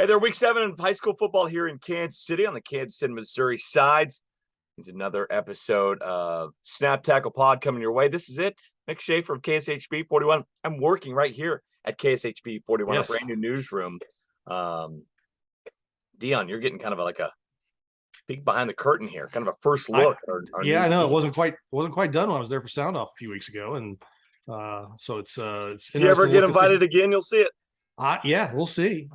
Hey there, week 7 of high school football here in Kansas City on the Kansas City, Missouri sides. It's another episode of Snap Tackle Pod coming your way. This is it. Mick Shaffer of KSHB 41. I'm working right here at KSHB 41, yes. A brand new newsroom. Dion, you're getting kind of like a peek behind the curtain here, kind of a first look. I know it wasn't quite done when I was there for sound off a few weeks ago, and so it's. If you ever get invited again, you'll see it. Yeah, we'll see.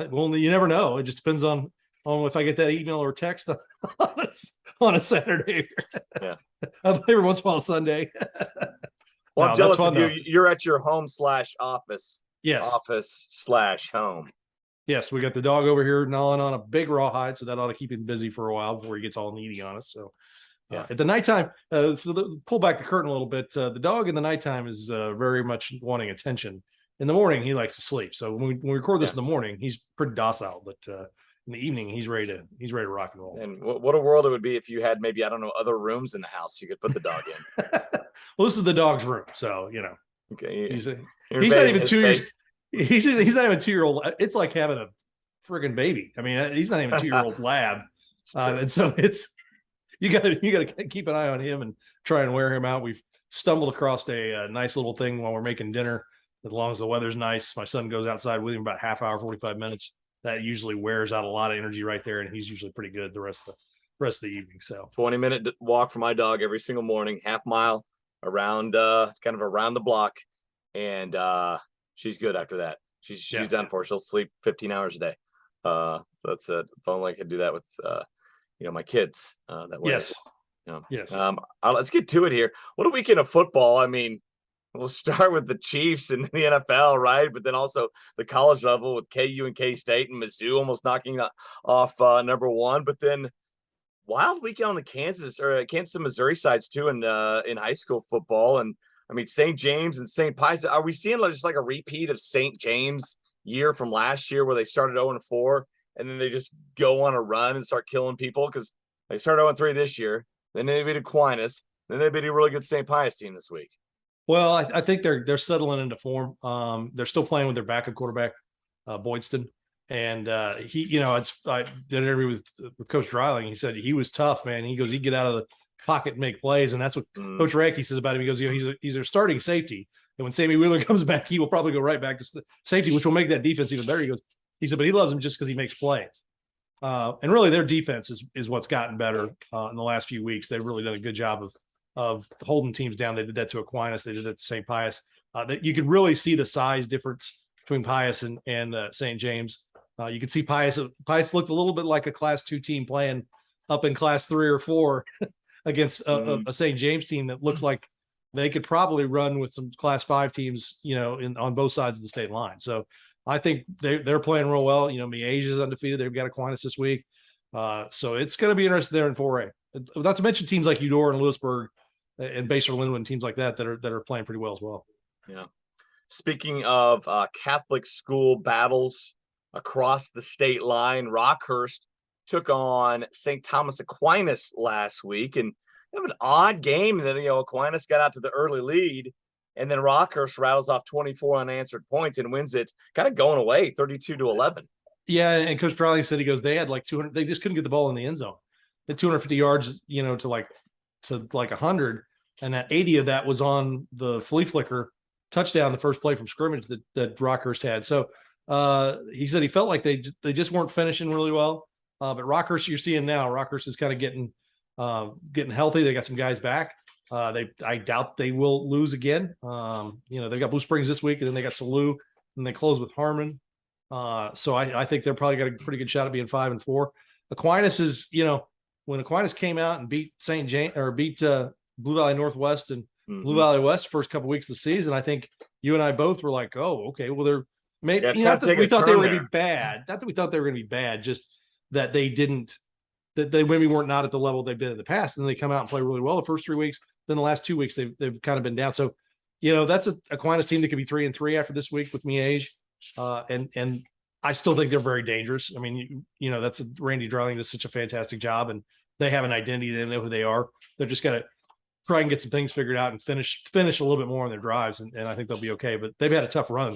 Well, you never know. It just depends on if I get that email or text on a Saturday. Yeah, every once in a while Sunday. Well, I'm jealous of you. You're at your home/office. Yes. Office/home. Yes, we got the dog over here gnawing on a big rawhide, so that ought to keep him busy for a while before he gets all needy on us. So, yeah. At the nighttime, pull back the curtain a little bit. The dog in the nighttime is very much wanting attention. In the morning, he likes to sleep. So when we record this in the morning, he's pretty docile. But in the evening, he's ready to rock and roll. And what a world it would be if you had maybe, I don't know, other rooms in the house you could put the dog in. Well, this is the dog's room, so Okay, he's not even 2 years. He's not even a 2-year-old. It's like having a friggin' baby. I mean, he's not even a 2-year-old lab, and so it's you got to keep an eye on him and try and wear him out. We've stumbled across a nice little thing while we're making dinner. As long as the weather's nice, my son goes outside with him about half hour, 45 minutes. That usually wears out a lot of energy right there, and he's usually pretty good the rest of the evening. So 20-minute walk for my dog every single morning, half mile around, kind of around the block, and she's good after that. She's done for. She'll sleep 15 hours a day. So that's it. If only I could do that with my kids. That way. Yes. Yes. Let's get to it here. What a weekend of football. I mean, we'll start with the Chiefs and the NFL, right? But then also the college level with KU and K-State and Mizzou almost knocking off number 1. But then wild weekend on the Kansas and Missouri sides too, in high school football. And I mean, St. James and St. Pius. Are we seeing just like a repeat of St. James year from last year where they started 0-4 and then they just go on a run and start killing people? Because they started 0-3 this year. Then they beat Aquinas. Then they beat a really good St. Pius team this week. Well, I think they're settling into form. They're still playing with their backup quarterback, Boydston, and I did an interview with Coach Dreiling. He said he was tough, man. He goes, he'd get out of the pocket and make plays, and that's what Coach Ranke says about him. He goes, he's their starting safety, and when Sammy Wheeler comes back, he will probably go right back to safety, which will make that defense even better. He said, but he loves him just because he makes plays. And really, their defense is what's gotten better in the last few weeks. They've really done a good job of holding teams down. They did that to Aquinas. They did that to St. Pius. That you could really see the size difference between Pius and St. James. You could see Pius looked a little bit like a Class 2 team playing up in Class 3 or 4 against a St. James team that looks like they could probably run with some Class 5 teams, on both sides of the state line. So I think they're playing real well. Miege is undefeated. They've got Aquinas this week. So it's going to be interesting there in 4A. Not to mention teams like Eudora and Lewisburg and Baser Linwood, teams like that are playing pretty well as well. Yeah. Speaking of Catholic school battles across the state line, Rockhurst took on St. Thomas Aquinas last week, and they have an odd game that Aquinas got out to the early lead, and then Rockhurst rattles off 24 unanswered points and wins it, kind of going away 32-11. Yeah, and Coach Dreiling said, he goes, they had like 200. They just couldn't get the ball in the end zone. They had 250 yards, to like 100, and that 80 of that was on the flea flicker touchdown, the first play from scrimmage that Rockhurst had. So he said he felt like they just weren't finishing really well. But Rockhurst, you're seeing now, Rockhurst is kind of getting healthy. They got some guys back. I doubt they will lose again. They've got Blue Springs this week, and then they got Salu, and they close with Harmon. So I think they're probably got a pretty good shot at being 5-4. Aquinas is, when Aquinas came out and beat St. James or beat Blue Valley Northwest and Blue Valley West first couple weeks of the season, I think you and I both were like, oh, okay, well, they're maybe not that we thought they were going to be bad. Not that we thought they were going to be bad, just that they maybe weren't not at the level they've been in the past. And then they come out and play really well the first 3 weeks. Then the last 2 weeks, they've kind of been down. So, that's an Aquinas team that could be 3-3 after this week with Miege. And I still think they're very dangerous. I mean, that's Randy Dreiling does such a fantastic job, and they have an identity. They know who they are. They're just got to try and get some things figured out and finish a little bit more on their drives, and I think they'll be okay. But they've had a tough run.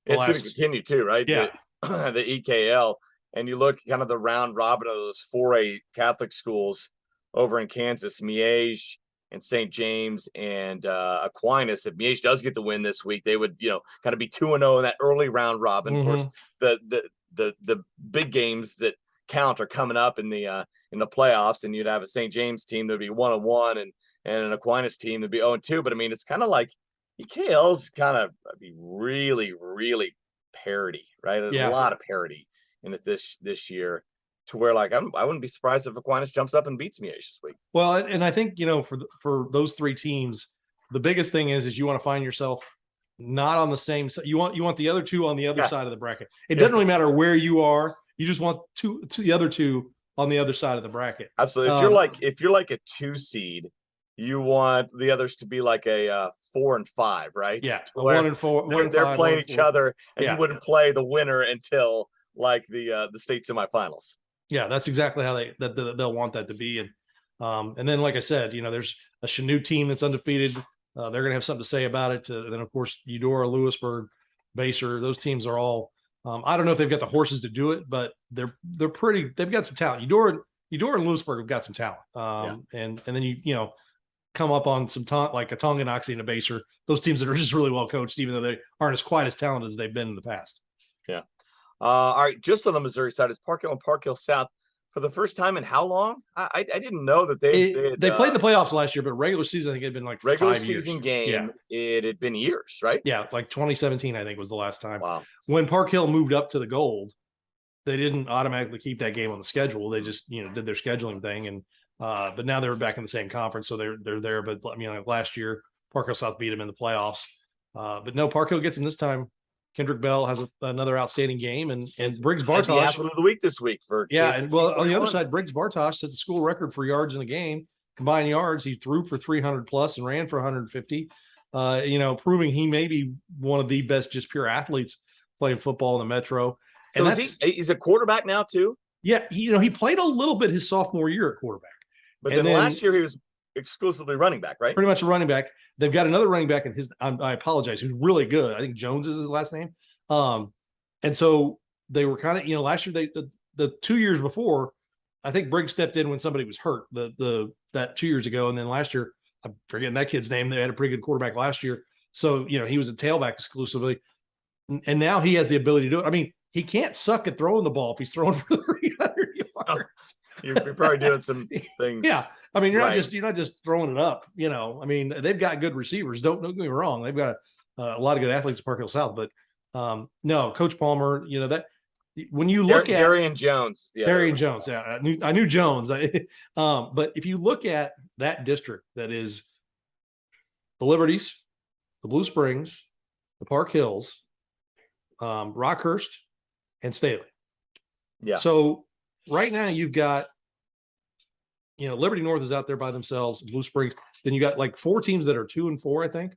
It's going to continue too, right? Yeah. The EKL, and you look kind of the round robin of those 4A Catholic schools over in Kansas, Miege and St. James and Aquinas. If Miege does get the win this week, they would, kind of be 2-0 in that early round robin. Of course, the big games that count are coming up in the playoffs, and you'd have a St. James team that'd be 1-1 and an Aquinas team that'd be 0-2. But I mean, it's kind of like EKL's kind of be really, really parity, right? There's a lot of parity in it this year, to where like I wouldn't be surprised if Aquinas jumps up and beats Miege this week. Well, and I think for those three teams, the biggest thing is you want to find yourself not on the same side. You want the other two on the other side of the bracket. It doesn't really matter where you are. You just want the other two on the other side of the bracket. Absolutely. If you're like a 2 seed, you want the others to be like a 4 and 5, right? Yeah, 1 and 4. They're playing each other, and you wouldn't play the winner until like the state semifinals. Yeah, that's exactly how they'll want that to be. And then, like I said, there's a Chanute team that's undefeated. They're going to have something to say about it. Then, of course, Eudora, Lewisburg, Baser, those teams are all. I don't know if they've got the horses to do it, but they're pretty. They've got some talent. Eudora and Lewisburg have got some talent. And then you come up on some like a Tonganoxie and a Baser. Those teams that are just really well coached, even though they aren't as quite as talented as they've been in the past. Yeah. All right. Just on the Missouri side, is Park Hill and Park Hill South for the first time in how long? I didn't know that they played the playoffs last year, but regular season I think it had been like regular 5 years. season game. Yeah. It had been years, right? Yeah, like 2017 I think was the last time. Wow. When Park Hill moved up to the Gold, they didn't automatically keep that game on the schedule. They just did their scheduling thing, and but now they're back in the same conference, so they're there. But I mean, like last year, Park Hill South beat them in the playoffs. But no, Park Hill gets them this time. Kendrick Bell has another outstanding game, and Briggs Bartosh, the athlete of the week this week for and on the other side, Briggs Bartosh set the school record for yards in a game, combined yards. He threw for 300 plus and ran for 150. Proving he may be one of the best just pure athletes playing football in the Metro. And so he's a quarterback now too. Yeah, he played a little bit his sophomore year at quarterback, but then last year he was exclusively running back, right? Pretty much a running back. They've got another running back in I apologize, who's really good. I think Jones is his last name. And so they were kind of, last year the 2 years before, I think Briggs stepped in when somebody was hurt that 2 years ago. And then last year, I'm forgetting that kid's name. They had a pretty good quarterback last year. So, he was a tailback exclusively. And now he has the ability to do it. I mean, he can't suck at throwing the ball if he's throwing for 300 yards. You're probably doing some things. Yeah. I mean, you're not just throwing it up, I mean, they've got good receivers. Don't get me wrong. They've got a lot of good athletes at Park Hill South, but no, Coach Palmer, that when you look at Darian Jones, Darian Jones, yeah, I knew Jones. But if you look at that district, that is the Liberties, the Blue Springs, the Park Hills, Rockhurst, and Staley. Yeah. So right now you've got, Liberty North is out there by themselves, Blue Springs. Then you got like 4 teams that are 2 and 4, I think.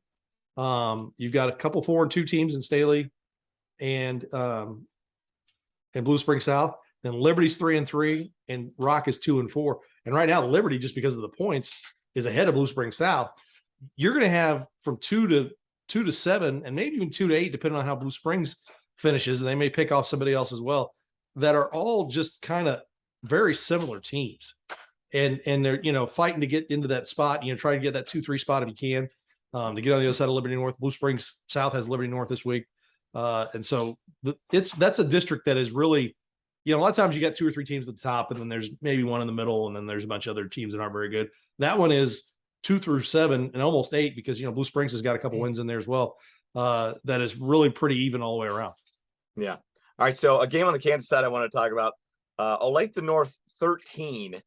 You've got a couple 4 and 2 teams in Staley and Blue Springs South. Then Liberty's 3 and 3, and Rock is 2 and 4. And right now, Liberty, just because of the points, is ahead of Blue Springs South. You're going to have from 2 to 7, and maybe even 2 to 8, depending on how Blue Springs finishes. And they may pick off somebody else as well, that are all just kind of very similar teams. And they're, fighting to get into that spot, try to get that 2-3 spot if you can, to get on the other side of Liberty North. Blue Springs South has Liberty North this week. And so that's a district that is really, a lot of times you got 2 or 3 teams at the top, and then there's maybe one in the middle, and then there's a bunch of other teams that aren't very good. That one is 2 through 7 and almost 8, because, Blue Springs has got a couple wins in there as well. That is really pretty even all the way around. Yeah. All right. So a game on the Kansas side I want to talk about, Olathe North 13,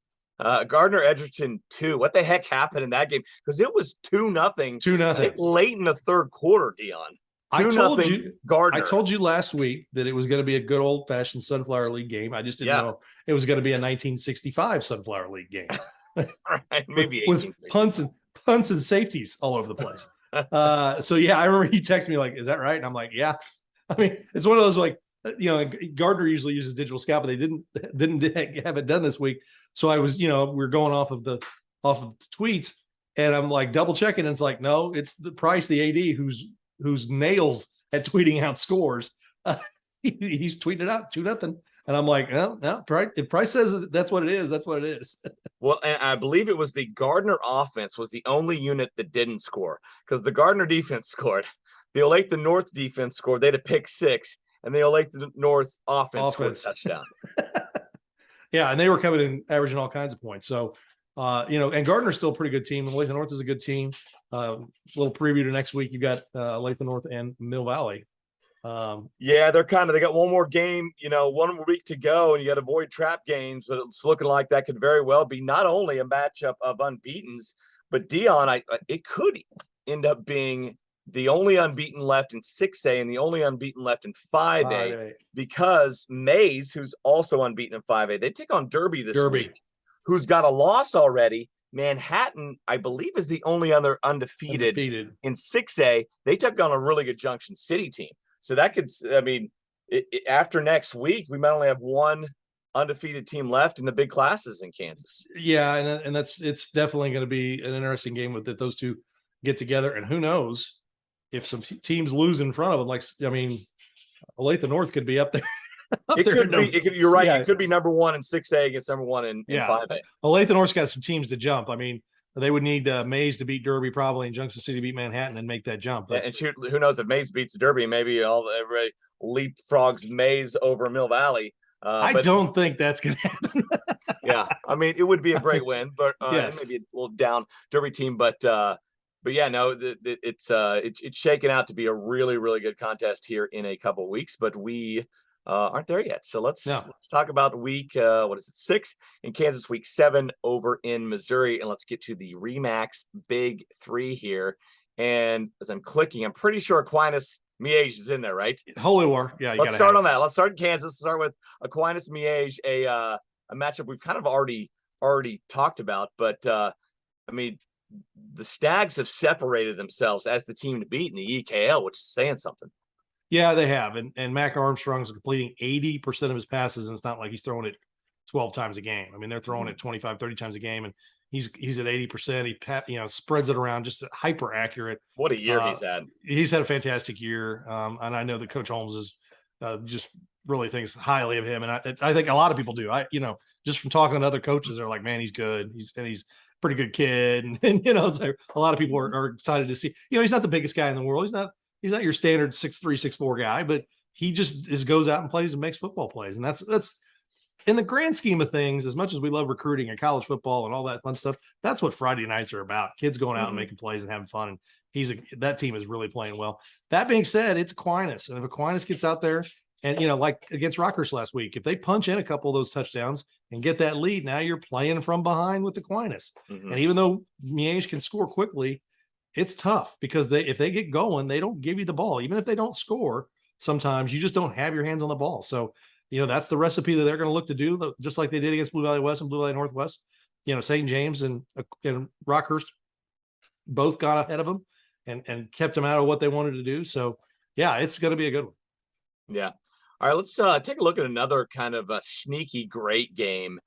Gardner Edgerton 2. What the heck happened in that game? Because it was 2-0. 2-0 late in the third quarter, Dion. I told you, Gardner. I told you last week that it was going to be a good old fashioned Sunflower League game. I just didn't know it was going to be a 1965 Sunflower League game. Right, maybe with punts and safeties all over the place. So yeah, I remember he texted me like, "Is that right?" And I'm like, "Yeah." I mean, it's one of those like, Gardner usually uses digital scout, but they didn't have it done this week. So I was, we're going off of tweets, and I'm like double checking, and it's like, no, it's the Price, the AD, who's nails at tweeting out scores. He's tweeting it out 2-0. And I'm like, no, if Price says that's what it is, that's what it is. Well, and I believe it was the Gardner offense was the only unit that didn't score, because the Gardner defense scored. The Olathe North defense scored. They had a pick 6, and the Olathe North offense scored a touchdown. Yeah, and they were coming in averaging all kinds of points. So, and Gardner's still a pretty good team. And Olathe North is a good team. Little preview to next week. You got Olathe North and Mill Valley. Yeah, they got one more game, 1 more week to go, and you got to avoid trap games, but it's looking like that could very well be not only a matchup of unbeatens, but Dion, it could end up being the only unbeaten left in 6A and the only unbeaten left in 5A, because Maize, who's also unbeaten in 5A, they take on Derby this week, who's got a loss already. Manhattan, I believe, is the only other undefeated in 6A. They took on a really good Junction City team. So that could, after next week, we might only have one undefeated team left in the big classes in Kansas. Yeah, and it's definitely going to be an interesting game with those two get together. And who knows if some teams lose in front of them? Olathe North could be up there. You're right. Yeah. It could be number 1 in 6A against number 1 in 5A. Olathe North's got some teams to jump. They would need Maize to beat Derby probably, and Junction City to beat Manhattan and make that jump. But, and shoot, who knows if Maize beats Derby? Maybe everybody leapfrogs Maize over Mill Valley. I don't think that's going to happen. Yeah, it would be a great win, but yes. Maybe a little down Derby team. But yeah, no, it's shaken out to be a really, really good contest here in a couple of weeks. But we aren't there yet. So let's talk about week 6 in Kansas, week 7 over in Missouri, and let's get to the Remax Big 3 here. And as I'm clicking, I'm pretty sure Aquinas Miege is in there, right? Holy War. Yeah. Let's start on that. Let's start in Kansas. Let's start with Aquinas Miege, a matchup we've kind of already talked about, but the Stags have separated themselves as the team to beat in the EKL, which is saying something. Yeah, they have. And Mac Armstrong's completing 80% of his passes, and it's not like he's throwing it 12 times a game. They're throwing it 25, 30 times a game, and he's at 80%. He spreads it around, just hyper accurate. What a year he's had. He's had a fantastic year. And I know that Coach Holmes is just really thinks highly of him. And I think a lot of people do. Just from talking to other coaches, they're like, man, he's good. He's a pretty good kid. And it's like a lot of people are excited to see, he's not the biggest guy in the world. He's not your standard 6'3", 6'4" guy, but he just goes out and plays and makes football plays. And that's in the grand scheme of things, as much as we love recruiting and college football and all that fun stuff, that's what Friday nights are about. Kids going out and making plays and having fun. And that team is really playing well. That being said, it's Aquinas. And if Aquinas gets out there and, like against Rockhurst last week, if they punch in a couple of those touchdowns and get that lead, now you're playing from behind with Aquinas. And even though Miege can score quickly, it's tough because if they get going, they don't give you the ball. Even if they don't score, sometimes you just don't have your hands on the ball. So, that's the recipe that they're going to look to do, just like they did against Blue Valley West and Blue Valley Northwest. St. James and Rockhurst both got ahead of them and kept them out of what they wanted to do. So, yeah, it's going to be a good one. Yeah. All right, let's take a look at another kind of a sneaky great game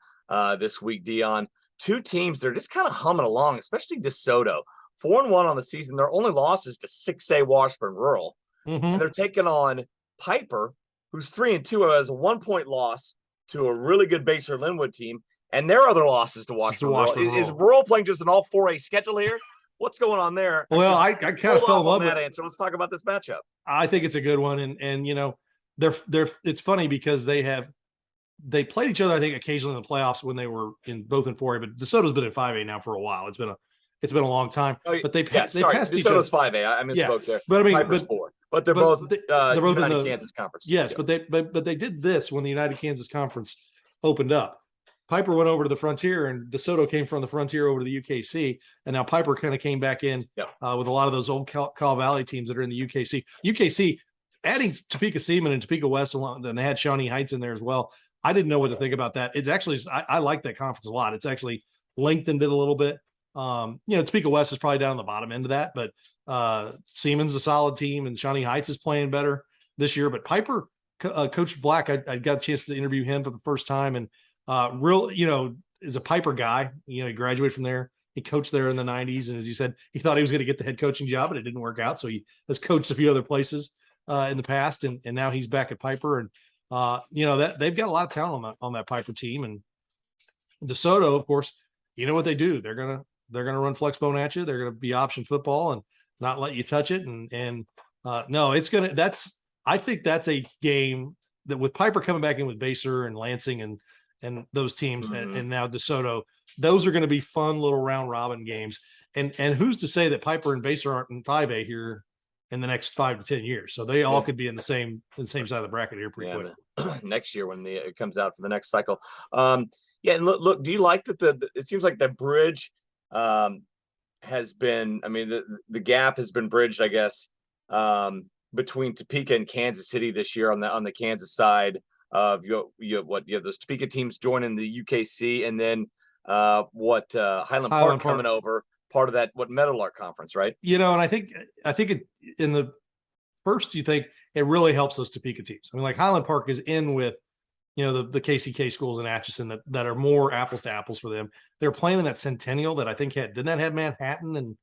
this week, Dion. Two teams, they're just kind of humming along, especially DeSoto. 4-1 on the season. Their only loss is to 6A Washburn Rural. And they're taking on Piper, who's 3-2, has a 1-point loss to a really good Baser Linwood team. And their other losses to Washburn Rural. Is Rural playing just an all 4A schedule here? What's going on there? Well, I kind of fell in love with that answer. Let's talk about this matchup. I think it's a good one. And they're it's funny because they played each other, I think, occasionally in the playoffs when they were both in 4A, but DeSoto's been in 5A now for a while. It's been a long time, but they passed each other. DeSoto's 5A. I misspoke there. But Piper's 4. But they're both in the Kansas Conference. Yes, yeah. but they did this when the United Kansas Conference opened up. Piper went over to the Frontier, and DeSoto came from the Frontier over to the UKC, and now Piper kind of came back in with a lot of those old Cal Valley teams that are in the UKC. UKC adding Topeka Seaman and Topeka West, and they had Shawnee Heights in there as well. I didn't know what to think about that. It's actually I like that conference a lot. It's actually lengthened it a little bit. Topeka West is probably down on the bottom end of that, but Siemens a solid team, and Shawnee Heights is playing better this year. But Piper, Coach Black, I got a chance to interview him for the first time, and is a Piper guy. He graduated from there. He coached there in the 90s, and as he said, he thought he was going to get the head coaching job, but it didn't work out. So he has coached a few other places. in the past, and now he's back at Piper, and that they've got a lot of talent on that Piper team. And DeSoto, of course, you know what they do. They're gonna run flex bone at you. They're gonna be option football and not let you touch it. And no, I think that's a game that, with Piper coming back in with Baser and Lansing and those teams, and now DeSoto, those are going to be fun little round robin games. And who's to say that Piper and Baser aren't in 5A here in the next 5 to 10 years? So they all could be in the same side of the bracket here pretty quick. Next year when it comes out for the next cycle. And look, do you like that it seems like the bridge has been, I mean, the gap has been bridged, I guess, between Topeka and Kansas City this year on the Kansas side of those Topeka teams joining the UKC, and then Highland Park coming over, part of that Meadowlark conference, right? And I think in the first, you think it really helps those Topeka teams. I mean, like Highland Park is in with the KCK schools in Atchison that are more apples to apples for them. They're playing in that Centennial that I think didn't that have Manhattan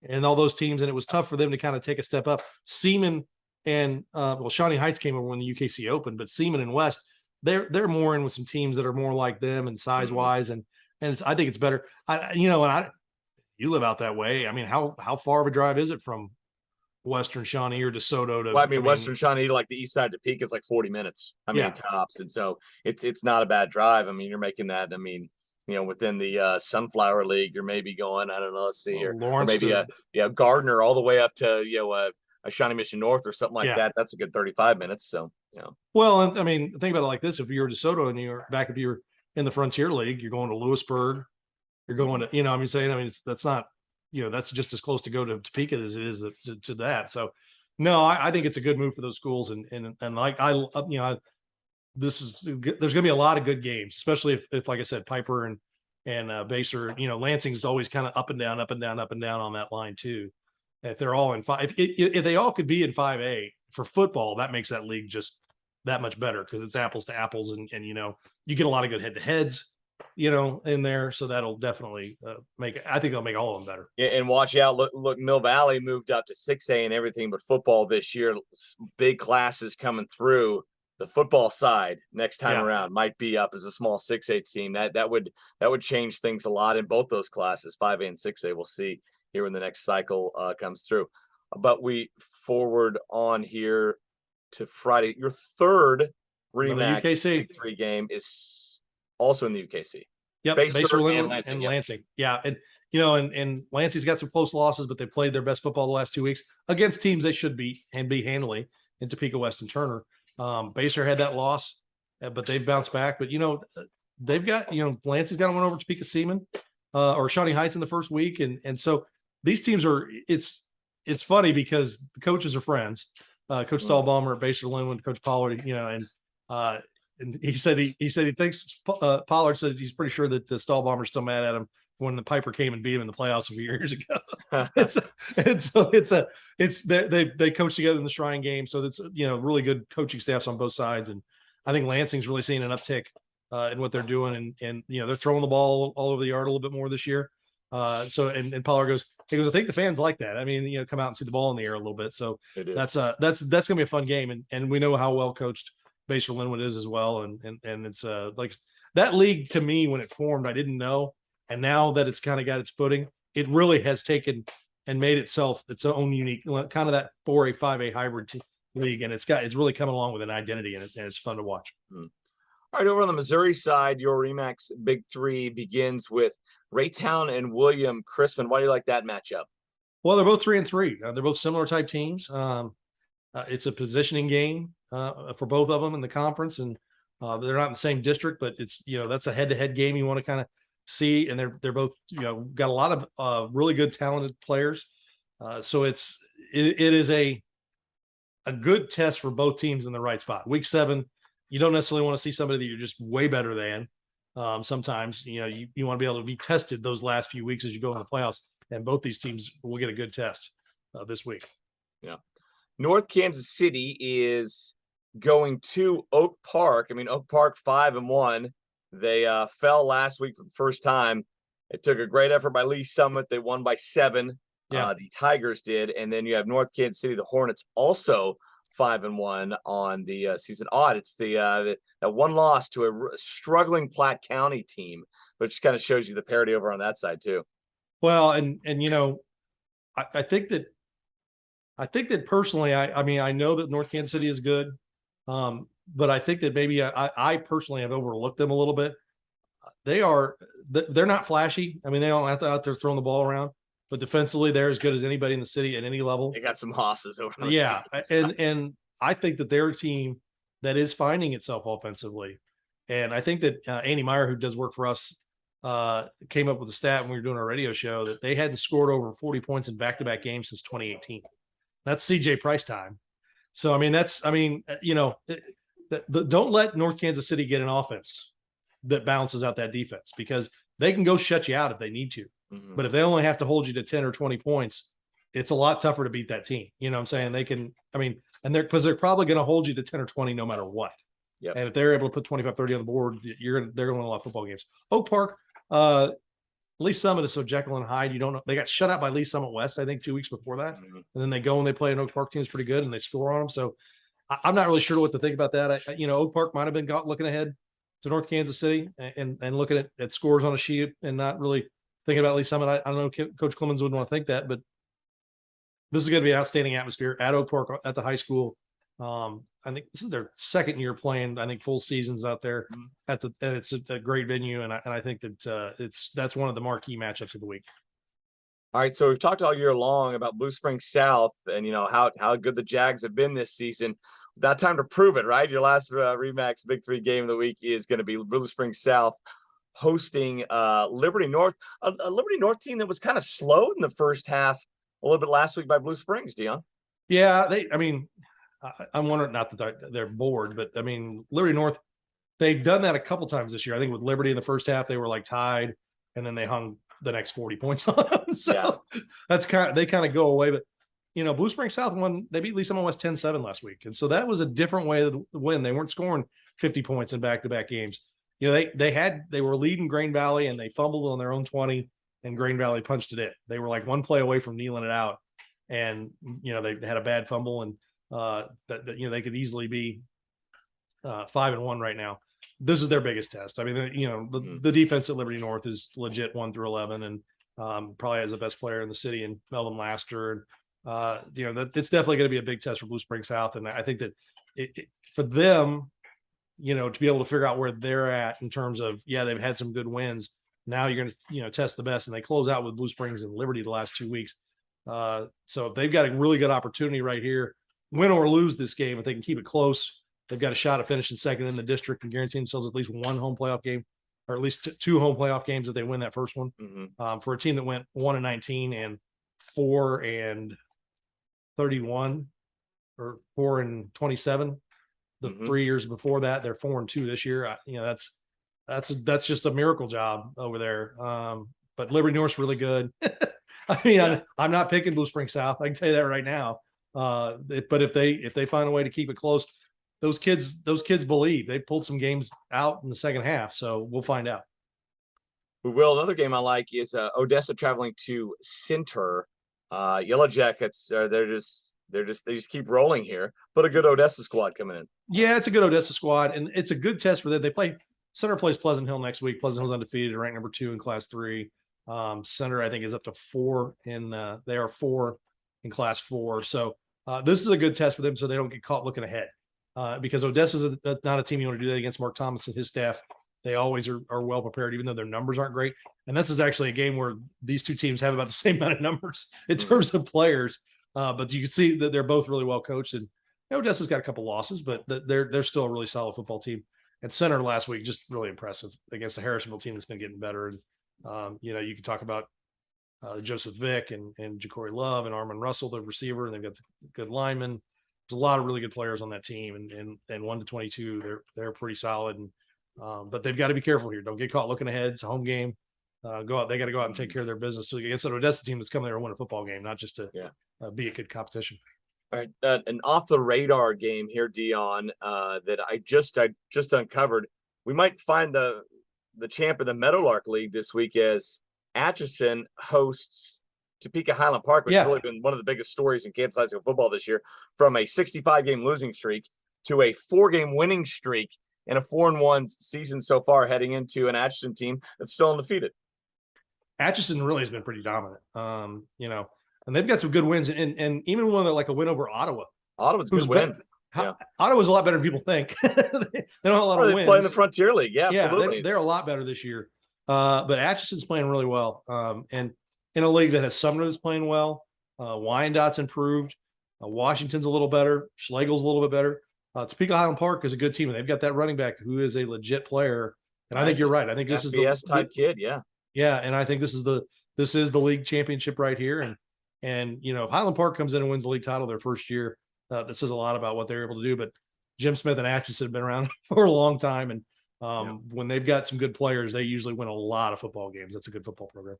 and all those teams, and it was tough for them to kind of take a step up. Seaman and Shawnee Heights came over when the UKC opened, but Seaman and West, they're more in with some teams that are more like them and size wise, and I think it's better. You live out that way. I mean, how far of a drive is it from Western Shawnee or DeSoto to? Western Shawnee to like the east side of Topeka is like 40 minutes. Tops, and so it's not a bad drive. I mean, you're making that. I mean, within the Sunflower League, you're maybe going, I don't know, let's see here, or maybe Gardner all the way up to a Shawnee Mission North or something like that. That's a good 35 minutes. So Well, I mean, think about it like this: if you're DeSoto and you're back, if you're in the Frontier League, you're going to Lewisburg, you're going to, that's not, that's just as close to go to Topeka as it is to that. So no, I think it's a good move for those schools. And like, there's going to be a lot of good games, especially if like I said, Piper and Baser, Lansing's always kind of up and down on that line too. If they're all in 5, if they all could be in 5A for football, that makes that league just that much better, because it's apples to apples, and you get a lot of good head to heads, in there. So that'll definitely I think they'll make all of them better. Yeah, and watch out. Look, Mill Valley moved up to 6A and everything but football this year. Big classes coming through. The football side next time around might be up as a small 6A team. That would change things a lot in both those classes, 5A and 6A. We'll see here when the next cycle comes through. But we forward on here to Friday. Your third rematch UKC 3 game is also in the UKC. Yep, Baser and Lansing. Yeah, and Lansing's got some close losses, but they played their best football the last 2 weeks against teams they should beat and beat handily in Topeka, West, and Turner. Baser had that loss, but they've bounced back. But they've got Lansing's got one over Topeka Seaman or Shawnee Heights in the first week, and so these teams are. It's funny because the coaches are friends. Coach Stahlbaumer at Baser Linwood, Coach Pollard, and he said he thinks Pollard said he's pretty sure that the Stahlbaumer's still mad at him when the Piper came and beat him in the playoffs a few years ago. They coach together in the Shrine game, so that's really good coaching staffs on both sides, and I think Lansing's really seeing an uptick in what they're doing, and they're throwing the ball all over the yard a little bit more this year. And Pollard goes, I think the fans like that. I mean, come out and see the ball in the air a little bit. So that's gonna be a fun game, and we know how well coached Baser Linwood is as well, and it's like that league to me when it formed, I didn't know, and now that it's kind of got its footing, it really has taken and made itself its own unique kind of that 4A 5A hybrid league, and it's really coming along with an identity, and it's fun to watch. All right, over on the Missouri side, your Remax Big 3 begins with Raytown and William Chrisman. Why do you like that matchup? Well, they're both 3-3. They're both similar type teams. It's a positioning game for both of them in the conference, and they're not in the same district, but it's that's a head-to-head game you want to kind of see, and they're both got a lot of really good talented players. So it is a good test for both teams in the right spot. Week 7, you don't necessarily want to see somebody that you're just way better than. Sometimes you want to be able to be tested those last few weeks as you go in the playoffs, and both these teams will get a good test this week. Yeah. North Kansas City is going to Oak Park. I mean, Oak Park 5-1. They fell last week for the first time. It took a great effort by Lee Summit. They won by 7. The Tigers did. And then you have North Kansas City, the Hornets, also 5-1 on the season. Odd, it's that one loss to a struggling Platte County team, which kind of shows you the parity over on that side too. Well, and I think that personally, I mean, I know that North Kansas City is good, but I think that maybe I personally have overlooked them a little bit. They're not flashy. I mean, they don't have to out there throwing the ball around, but defensively, they're as good as anybody in the city at any level. They got some hosses over. On yeah, and I think that they're a team that is finding itself offensively, and I think that Andy Meyer, who does work for us, came up with a stat when we were doing our radio show that they hadn't scored over 40 points in back-to-back games since 2018. That's CJ Price time. So, I mean, don't let North Kansas City get an offense that balances out that defense, because they can go shut you out if they need to. Mm-hmm. But if they only have to hold you to 10 or 20 points, it's a lot tougher to beat that team. You know what I'm saying? They can, I mean, and they're probably going to hold you to 10 or 20 no matter what. Yep. And if they're able to put 25, 30 on the board, they're going to win a lot of football games. Oak Park, Lee Summit is so Jekyll and Hyde. You don't know. They got shut out by Lee Summit West, I think, 2 weeks before that. Mm-hmm. And then they go and they play an Oak Park team that's pretty good and they score on them. So I'm not really sure what to think about that. Oak Park might have been looking ahead to North Kansas City and looking at scores on a sheet and not really thinking about Lee Summit. I don't know, Coach Clemens wouldn't want to think that, but this is going to be an outstanding atmosphere at Oak Park at the high school. I think this is their second year playing, I think, full seasons out there and it's a great venue. And I think that that's one of the marquee matchups of the week. All right. So we've talked all year long about Blue Springs South and, how good the Jags have been this season. That time to prove it, right? Your last Remax Big 3 game of the week is going to be Blue Springs South hosting Liberty North, a Liberty North team that was kind of slow in the first half a little bit last week by Blue Springs, Dion. Yeah, I'm wondering, not that they're bored, but I mean, Liberty North, they've done that a couple times this year. I think with Liberty in the first half, they were like tied, and then they hung the next 40 points on them. So yeah. They kind of go away. But Blue Springs South won. They beat Lee Summit West 10-7 last week, and so that was a different way to win. They weren't scoring 50 points in back-to-back games. They were leading Grain Valley, and they fumbled on their own 20, and Grain Valley punched it in. They were like one play away from kneeling it out, and they had a bad fumble, and they could easily be 5-1 right now. This is their biggest test. I mean, the defense at Liberty North is legit 1 through 11, and probably has the best player in the city in Melvin Laster. And it's definitely going to be a big test for Blue Springs South. And I think that for them, to be able to figure out where they're at in terms of, they've had some good wins. Now you're going to, test the best, and they close out with Blue Springs and Liberty the last 2 weeks. So they've got a really good opportunity right here. Win or lose this game, if they can keep it close, they've got a shot at finishing second in the district and guarantee themselves at least one home playoff game, or at least 2 home playoff games if they win that first one. Mm-hmm. For a team that went 1-19 and 4-31 or 4-27, the 3 years before that, they're 4-2 this year. That's just a miracle job over there. But Liberty North's really good. I mean, I'm not picking Blue Springs South. I can tell you that right now. But if they find a way to keep it close, those kids believe. They pulled some games out in the second half, so we'll find out. We will. Another game I like is Odessa traveling to Center. Yellow Jackets they just keep rolling here, but a good Odessa squad coming in. Yeah, it's a good Odessa squad, and it's a good test for them. Center plays Pleasant Hill next week. Pleasant Hill's undefeated, ranked number 2 in Class 3. Center, I think, is up to 4 they are 4 in Class 4. So this is a good test for them, so they don't get caught looking ahead. Because Odessa's not a team you want to do that against. Mark Thomas and his staff, they always are well prepared, even though their numbers aren't great. And this is actually a game where these two teams have about the same amount of numbers in terms of players. But you can see that they're both really well coached. And Odessa's got a couple losses, but they're still a really solid football team. And Center last week, just really impressive against the Harrisonville team that's been getting better. And you can talk about Joseph Vick and Ja'Cory Love and Armin Russell, the receiver, and they've got the good linemen. There's a lot of really good players on that team, and 1-22, they're pretty solid. And but they've got to be careful here. Don't get caught looking ahead. It's a home game. Go out. They got to go out and take care of their business. So against an Odessa team that's coming there to win a football game, not just to be a good competition. All right, an off the radar game here, Dion, that I just uncovered. We might find the champ of the Meadowlark League this week as Atchison hosts Topeka Highland Park, which has really been one of the biggest stories in Kansas high school football this year, from a 65-game losing streak to a 4-game winning streak and a 4-1 season so far, heading into an Atchison team that's still undefeated. Atchison really has been pretty dominant, and they've got some good wins, and even one like a win over Ottawa. Ottawa's a good win. Ottawa's a lot better than people think. They don't have a lot of wins. They play in the Frontier League. Yeah, absolutely. Yeah, they're a lot better this year. But Atchison's playing really well. And in a league that has Sumner that's playing well, Wyandott's improved. Washington's a little better. Schlegel's a little bit better. Topeka Highland Park is a good team, and they've got that running back who is a legit player. And I think you're right. I think this is the type kid. Yeah. Yeah. And I think this is the league championship right here. And if Highland Park comes in and wins the league title their first year, that says a lot about what they're able to do. But Jim Smith and Atchison have been around for a long time. And when they've got some good players, they usually win a lot of football games. That's a good football program.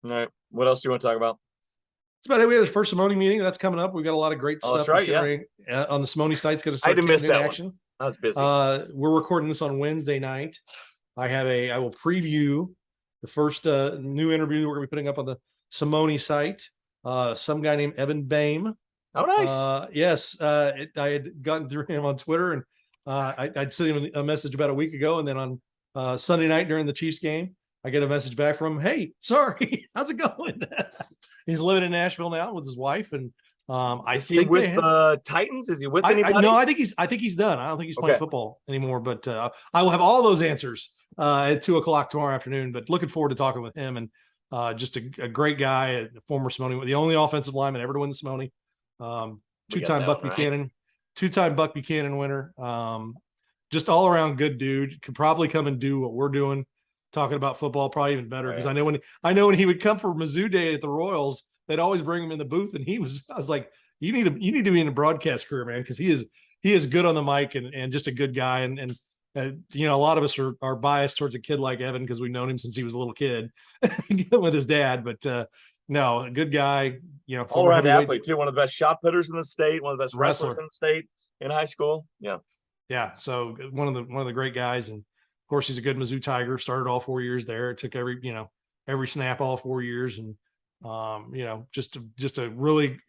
All right. What else do you want to talk about? That's about it. We had a first Simone meeting. That's coming up. We've got a lot of great stuff. That's right. On the Simone site's going to start. I missed that action. One. I was busy. We're recording this on Wednesday night. I will preview the first new interview we're going to be putting up on the Simone site. Some guy named Evan Bain. Oh, nice. Yes. I had gotten through him on Twitter, and I'd sent him a message about a week ago. And then on Sunday night during the Chiefs game, I get a message back from him. Hey, sorry. How's it going? He's living in Nashville now with his wife. And is he with the Titans? Is he with anybody? No, I think he's done. I don't think he's playing football anymore, but I will have all those answers at 2:00 tomorrow afternoon, but looking forward to talking with him. And just a great guy, a former Simone, the only offensive lineman ever to win the Simone. Two-time Buck Buchanan winner. Just all around good dude. Could probably come and do what we're doing, talking about football, probably even better. Because I know when he would come for Mizzou Day at the Royals, they'd always bring him in the booth, and I was like, you need to be in a broadcast career, man, because he is good on the mic and just a good guy. And a lot of us are biased towards a kid like Evan because we've known him since he was a little kid with his dad. But no, a good guy. All around athlete too. One of the best shot putters in the state. One of the best wrestlers in the state in high school. Yeah. So one of the great guys, and of course he's a good Mizzou Tiger. Started all 4 years there. Took every snap all 4 years, and just a really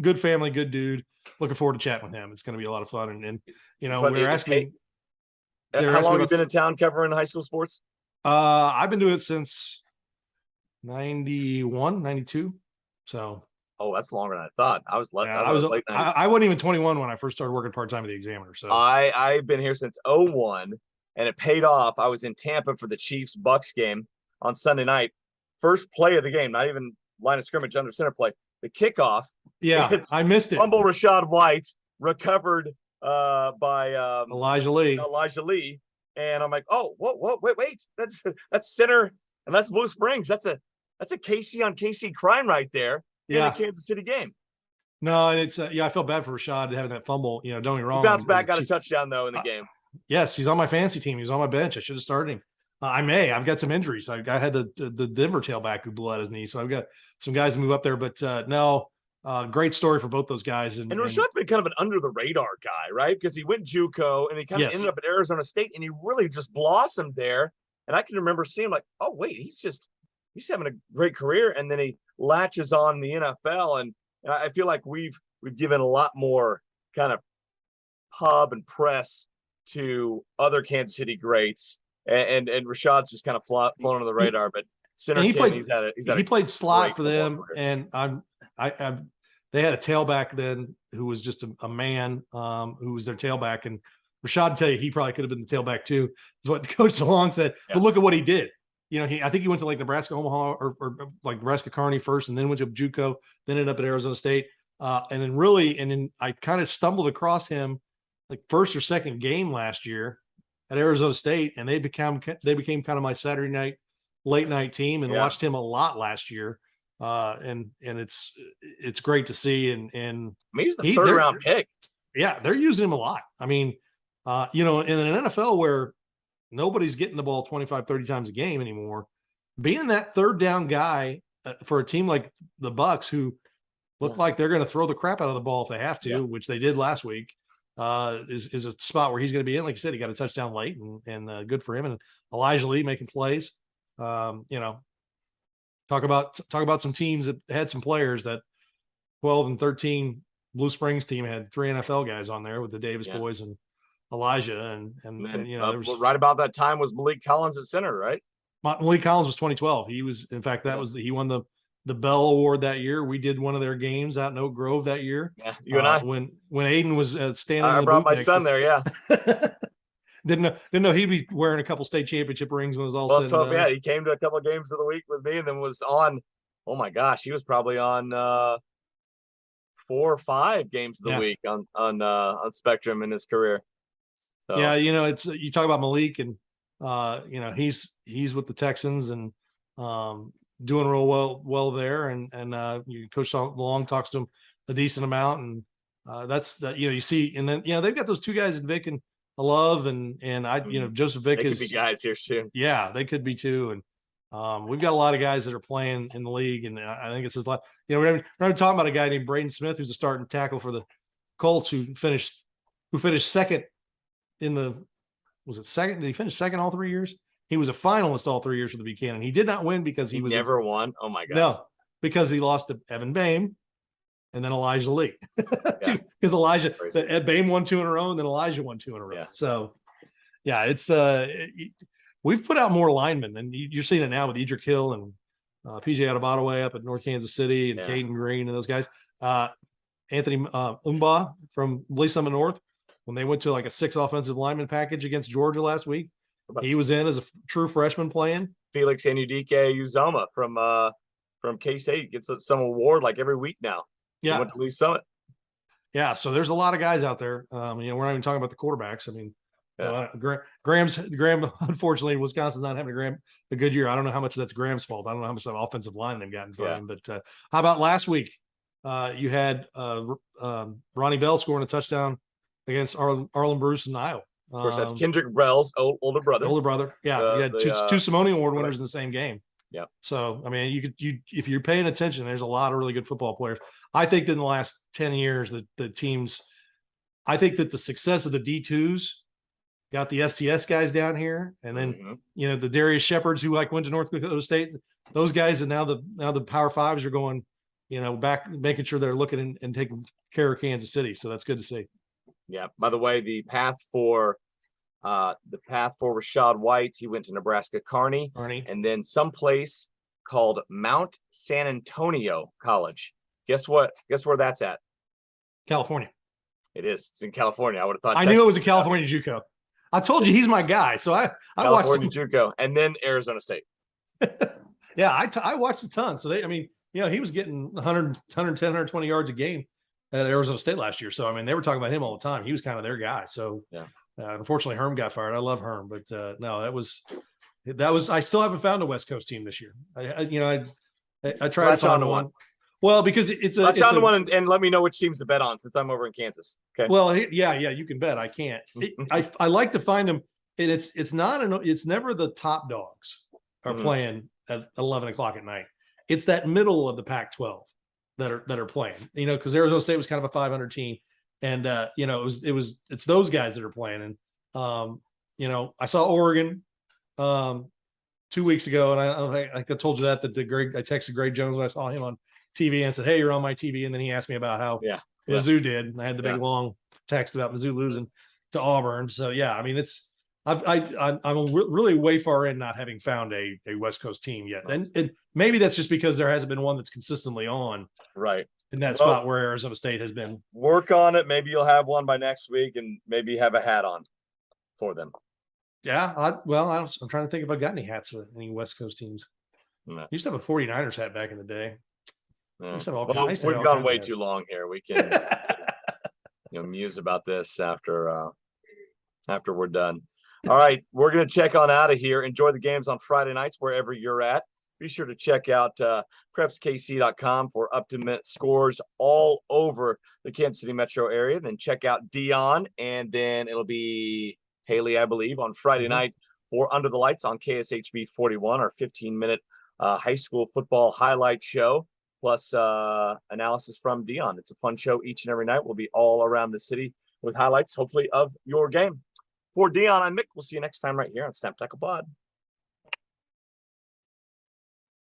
good family, good dude. Looking forward to chatting with him. It's going to be a lot of fun. And we're asking. How long have you been in town covering high school sports? I've been doing it since 91, 92. So. Oh, that's longer than I thought. I was late. I wasn't even 21 when I first started working part-time at the Examiner. So I've been here since 01, and it paid off. I was in Tampa for the Chiefs Bucks game on Sunday night. First play of the game, not even line of scrimmage, under center play. The kickoff. Yeah, I missed it. Fumble Rashad White, recovered by Elijah Lee. And I'm like, oh, wait. That's center, and that's Blue Springs. That's a KC on KC crime right there. In a Kansas City game. No, and it's I felt bad for Rashad having that fumble. Don't get me wrong. He bounced back, got a touchdown though in the game. Yes, he's on my fantasy team. He was on my bench. I should have started him. I've got some injuries. I had the Denver tailback who blew out his knee, so I've got some guys to move up there. But great story for both those guys. And Rashad's been kind of an under the radar guy, right? Because he went JUCO and he kind of ended up at Arizona State, and he really just blossomed there. And I can remember seeing him like, oh wait, he's having a great career, and then he latches on the NFL, and I feel like we've given a lot more kind of pub and press to other Kansas City greats, and Rashad's just kind of flown under the radar. But center he kid, played slot for them, and they had a tailback then who was just a man who was their tailback, and Rashad, tell you, he probably could have been the tailback too, is what Coach Salong said. Yeah. But look at what he did. I think he went to like Nebraska Omaha or like Nebraska Kearney first, and then went to JUCO, then ended up at Arizona State. And then I kind of stumbled across him like first or second game last year at Arizona State, and they became kind of my Saturday night, late night team, and watched him a lot last year. And it's great to see. And he's the third round pick. Yeah, they're using him a lot. I mean, in an NFL where nobody's getting the ball 25, 30 times a game anymore, being that third down guy for a team like the Bucks, who look like they're going to throw the crap out of the ball if they have to, which they did last week, is a spot where he's going to be in. Like you said, he got a touchdown late, and good for him. And Elijah Lee making plays. Talk about some teams that had some players. That 12 and 13 Blue Springs team had 3 NFL guys on there with the Davis boys and Elijah, and you know, there was right about that time was Malik Collins at center, right? Malik Collins was 2012. He was, in fact, he won the Bell Award that year. We did one of their games out in Oak Grove that year. Yeah, you and I. When Aiden was standing, I brought my son there. Yeah, didn't know he'd be wearing a couple state championship rings when it was all said and done. Yeah, he came to a couple of games of the week with me, and then was on. Oh my gosh, he was probably on 4 or 5 games of the week on Spectrum in his career. So. Yeah, you know, it's, you talk about Malik, and you know, he's with the Texans and doing real well there, and Coach Long talks to him a decent amount, and that's that, you know, you see, and then, you know, they've got those 2 guys in Vic and Love, and you know, Joseph Vick could be guys here soon. Yeah, they could be too, and we've got a lot of guys that are playing in the league, and I think it's his life. You know, we're not talking about a guy named Braden Smith, who's a starting tackle for the Colts, who finished second in the, was it second? Did he finish second all 3 years? He was a finalist all 3 years for the Buchanan. He did not win because he was never won. Oh my God. No, because he lost to Evan Bain and then Elijah Lee. Because Bain won 2 in a row, and then Elijah won 2 in a row. Yeah. So yeah, it's we've put out more linemen, and you're seeing it now with Edric Hill and PJ Adebayo up at North Kansas City, and Caden Green and those guys. Anthony Umba from Lee Summit North, when they went to like a 6 offensive lineman package against Georgia last week, he was in as a true freshman playing. Felix Anudike Uzoma from K-State gets some award like every week now. Yeah, he went to Lee Summit. Yeah, so there's a lot of guys out there. You know, we're not even talking about the quarterbacks. I mean, Graham, unfortunately, Wisconsin's not having a good year. I don't know how much that's Graham's fault. I don't know how much that offensive line they've gotten for him. But how about last week? You had Ronnie Bell scoring a touchdown against Arlen Bruce in Iowa. Of course, that's Kendrick Bell's older brother. Yeah, you had two Simone Award winners in the same game. Yeah. So I mean, if you're paying attention, there's a lot of really good football players. I think that in the last 10 years, that the teams, I think that the success of the D2s got the FCS guys down here, and then you know, the Darius Shepherds who like went to North Dakota State, those guys, and now the Power Fives are going, you know, back, making sure they're looking and taking care of Kansas City. So that's good to see. Yeah. By the way, the path for Rashad White, he went to Nebraska Kearney, and then someplace called Mount San Antonio College. Guess what? Guess where that's at? California. It is. It's in California. I would have thought. I knew it was a California JUCO. I told you he's my guy, so I watched JUCO, and then Arizona State. Yeah, I watched a ton. So I mean, you know, he was getting 100, 110, 120 yards a game at Arizona State last year. So I mean, they were talking about him all the time. He was kind of their guy. So yeah. Unfortunately, Herm got fired. I love Herm, but no, that was. I still haven't found a West Coast team this year. I tried to find one. Well, because it's on one and let me know which teams to bet on, since I'm over in Kansas. Okay. Well, yeah, you can bet. I can't. I like to find them, and it's never the top dogs are playing at 11 o'clock at night. It's that middle of the Pac-12 that are playing. You know, because Arizona State was kind of a 500 team. And you know, it's those guys that are playing. And you know, I saw Oregon 2 weeks ago, and I told you that I texted Greg Jones when I saw him on TV and said, "Hey, you're on my TV." And then he asked me about how Mizzou did, and I had the big long text about Mizzou losing to Auburn. So yeah, I mean, I'm really way far in not having found a West Coast team yet. And maybe that's just because there hasn't been one that's consistently on in that spot where Arizona State has been. Work on it. Maybe you'll have one by next week, and maybe have a hat on for them. Yeah. I'm trying to think if I got any hats with any West Coast teams. No. Used to have a 49ers hat back in the day. Yeah. We've gone way too long here. We can muse about this after we're done. All right, we're going to check on out of here. Enjoy the games on Friday nights wherever you're at. Be sure to check out PrepsKC.com for up-to-minute scores all over the Kansas City metro area. Then check out Dion, and then it'll be Haley, I believe, on Friday night for Under the Lights on KSHB 41, our 15-minute high school football highlight show, plus analysis from Dion. It's a fun show each and every night. We'll be all around the city with highlights, hopefully, of your game. For Dion, I'm Mick. We'll see you next time right here on Snap Tackle Pod.